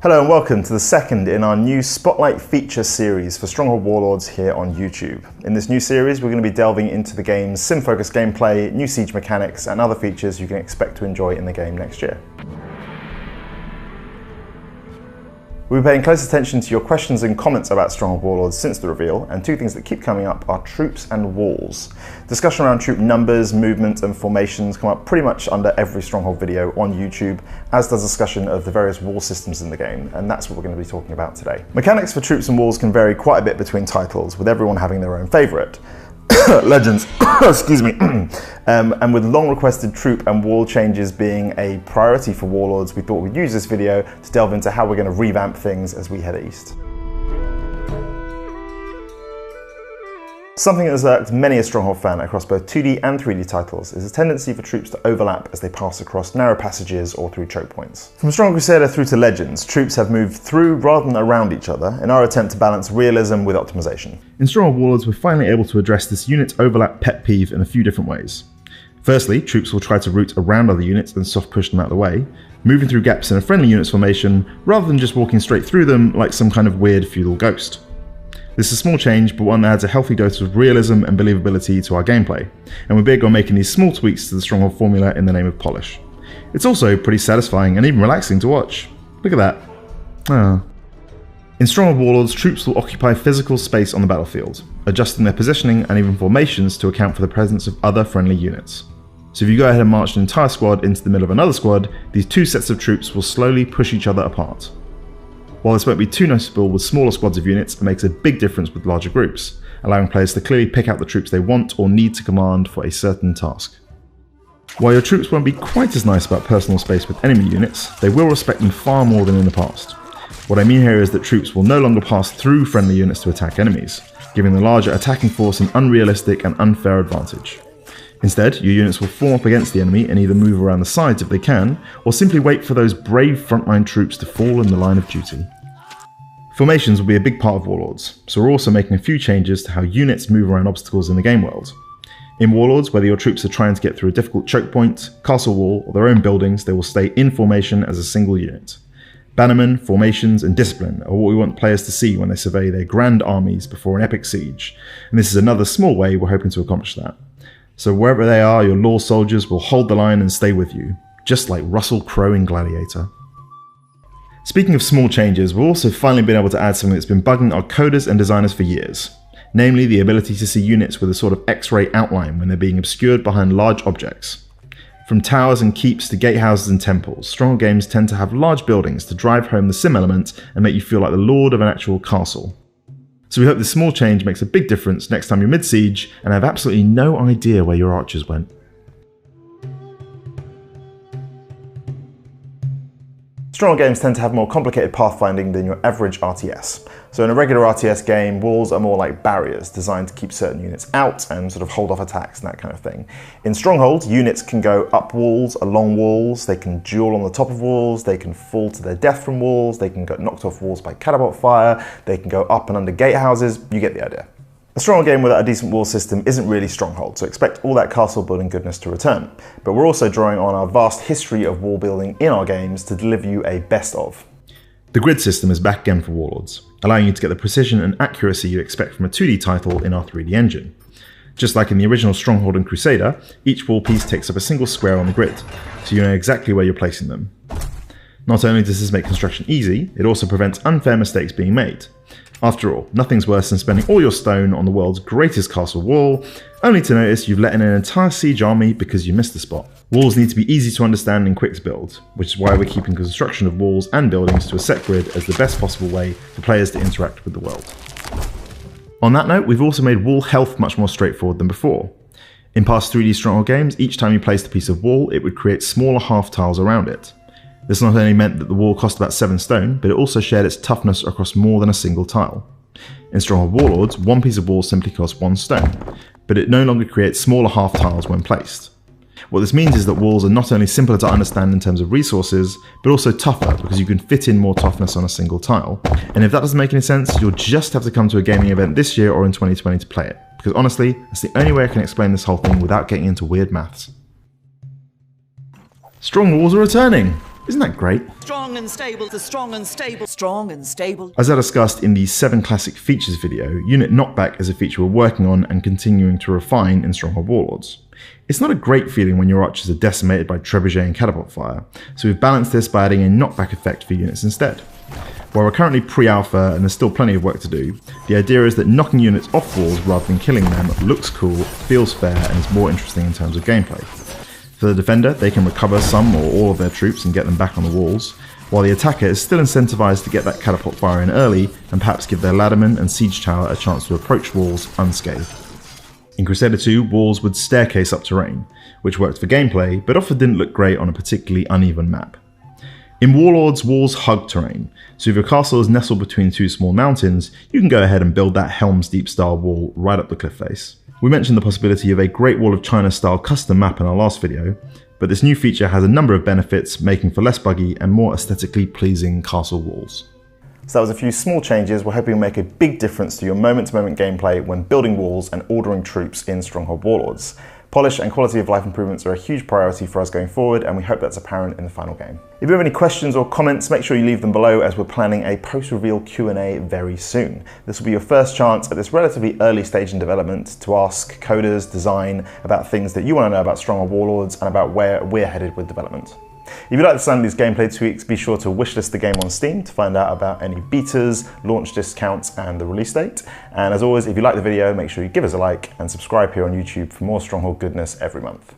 Hello and welcome to the second in our new Spotlight feature series for Stronghold Warlords here on YouTube. In this new series, we're going to be delving into the game's sim-focused gameplay, new siege mechanics, and other features you can expect to enjoy in the game next year. We'll be paying close attention to your questions and comments about Stronghold Warlords since the reveal, and two things that keep coming up are troops and walls. Discussion around troop numbers, movement, and formations come up pretty much under every Stronghold video on YouTube, as does discussion of the various wall systems in the game, and that's what we're going to be talking about today. Mechanics for troops and walls can vary quite a bit between titles, with everyone having their own favourite. Legends, excuse me, and with long requested troop and wall changes being a priority for Warlords, we thought we'd use this video to delve into how we're going to revamp things as we head east. Something that has irked many a Stronghold fan across both 2D and 3D titles is a tendency for troops to overlap as they pass across narrow passages or through choke points. From Stronghold Crusader through to Legends, troops have moved through rather than around each other in our attempt to balance realism with optimization. In Stronghold Warlords, we're finally able to address this unit overlap pet peeve in a few different ways. Firstly, troops will try to route around other units and soft push them out of the way, moving through gaps in a friendly unit's formation rather than just walking straight through them like some kind of weird feudal ghost. This is a small change, but one that adds a healthy dose of realism and believability to our gameplay, and we're big on making these small tweaks to the Stronghold formula in the name of polish. It's also pretty satisfying and even relaxing to watch. Look at that. Ah. In Stronghold Warlords, troops will occupy physical space on the battlefield, adjusting their positioning and even formations to account for the presence of other friendly units. So if you go ahead and march an entire squad into the middle of another squad, these two sets of troops will slowly push each other apart. While this won't be too noticeable with smaller squads of units, it makes a big difference with larger groups, allowing players to clearly pick out the troops they want or need to command for a certain task. While your troops won't be quite as nice about personal space with enemy units, they will respect them far more than in the past. What I mean here is that troops will no longer pass through friendly units to attack enemies, giving the larger attacking force an unrealistic and unfair advantage. Instead, your units will form up against the enemy and either move around the sides if they can, or simply wait for those brave frontline troops to fall in the line of duty. Formations will be a big part of Warlords, so we're also making a few changes to how units move around obstacles in the game world. In Warlords, whether your troops are trying to get through a difficult choke point, castle wall, or their own buildings, they will stay in formation as a single unit. Bannermen, formations, and discipline are what we want players to see when they survey their grand armies before an epic siege, and this is another small way we're hoping to accomplish that. So wherever they are, your law soldiers will hold the line and stay with you, just like Russell Crowe in Gladiator. Speaking of small changes, we've also finally been able to add something that's been bugging our coders and designers for years, namely the ability to see units with a sort of X-ray outline when they're being obscured behind large objects. From towers and keeps to gatehouses and temples, Stronghold games tend to have large buildings to drive home the sim element and make you feel like the lord of an actual castle. So we hope this small change makes a big difference next time you're mid-siege and have absolutely no idea where your archers went. Stronghold games tend to have more complicated pathfinding than your average RTS. So in a regular RTS game, walls are more like barriers designed to keep certain units out and sort of hold off attacks and that kind of thing. In Stronghold, units can go up walls, along walls, they can duel on the top of walls, they can fall to their death from walls, they can get knocked off walls by catapult fire, they can go up and under gatehouses, you get the idea. A Stronghold game without a decent wall system isn't really Stronghold, so expect all that castle building goodness to return. But we're also drawing on our vast history of wall building in our games to deliver you a best of. The grid system is back again for Warlords, allowing you to get the precision and accuracy you expect from a 2D title in our 3D engine. Just like in the original Stronghold and Crusader, each wall piece takes up a single square on the grid, so you know exactly where you're placing them. Not only does this make construction easy, it also prevents unfair mistakes being made. After all, nothing's worse than spending all your stone on the world's greatest castle wall, only to notice you've let in an entire siege army because you missed the spot. Walls need to be easy to understand and quick to build, which is why we're keeping construction of walls and buildings to a set grid as the best possible way for players to interact with the world. On that note, we've also made wall health much more straightforward than before. In past 3D Stronghold games, each time you placed a piece of wall, it would create smaller half tiles around it. This not only meant that the wall cost about 7 stone, but it also shared its toughness across more than a single tile. In Stronghold Warlords, one piece of wall simply costs 1 stone, but it no longer creates smaller half tiles when placed. What this means is that walls are not only simpler to understand in terms of resources, but also tougher because you can fit in more toughness on a single tile. And if that doesn't make any sense, you'll just have to come to a gaming event this year or in 2020 to play it, because honestly, that's the only way I can explain this whole thing without getting into weird maths. Strong walls are returning! Isn't that great? Strong and stable, the strong and stable, strong and stable. As I discussed in the 7 classic features video, unit knockback is a feature we're working on and continuing to refine in Stronghold Warlords. It's not a great feeling when your archers are decimated by trebuchet and catapult fire, so we've balanced this by adding a knockback effect for units instead. While we're currently pre-alpha and there's still plenty of work to do, the idea is that knocking units off walls rather than killing them looks cool, feels fair, and is more interesting in terms of gameplay. For the defender, they can recover some or all of their troops and get them back on the walls, while the attacker is still incentivized to get that catapult fire in early and perhaps give their ladderman and siege tower a chance to approach walls unscathed. In Crusader 2, walls would staircase up terrain, which worked for gameplay, but often didn't look great on a particularly uneven map. In Warlords, walls hug terrain, so if your castle is nestled between 2 small mountains, you can go ahead and build that Helm's Deep style wall right up the cliff face. We mentioned the possibility of a Great Wall of China style custom map in our last video, but this new feature has a number of benefits, making for less buggy and more aesthetically pleasing castle walls. So that was a few small changes we're hoping will make a big difference to your moment-to-moment gameplay when building walls and ordering troops in Stronghold Warlords. Polish and quality of life improvements are a huge priority for us going forward, and we hope that's apparent in the final game. If you have any questions or comments, make sure you leave them below, as we're planning a post-reveal Q&A very soon. This will be your first chance at this relatively early stage in development to ask coders, design, about things that you want to know about Stronghold Warlords and about where we're headed with development. If you like the sound of these gameplay tweaks, be sure to wishlist the game on Steam to find out about any betas, launch discounts, and the release date. And as always, if you like the video, make sure you give us a like and subscribe here on YouTube for more Stronghold goodness every month.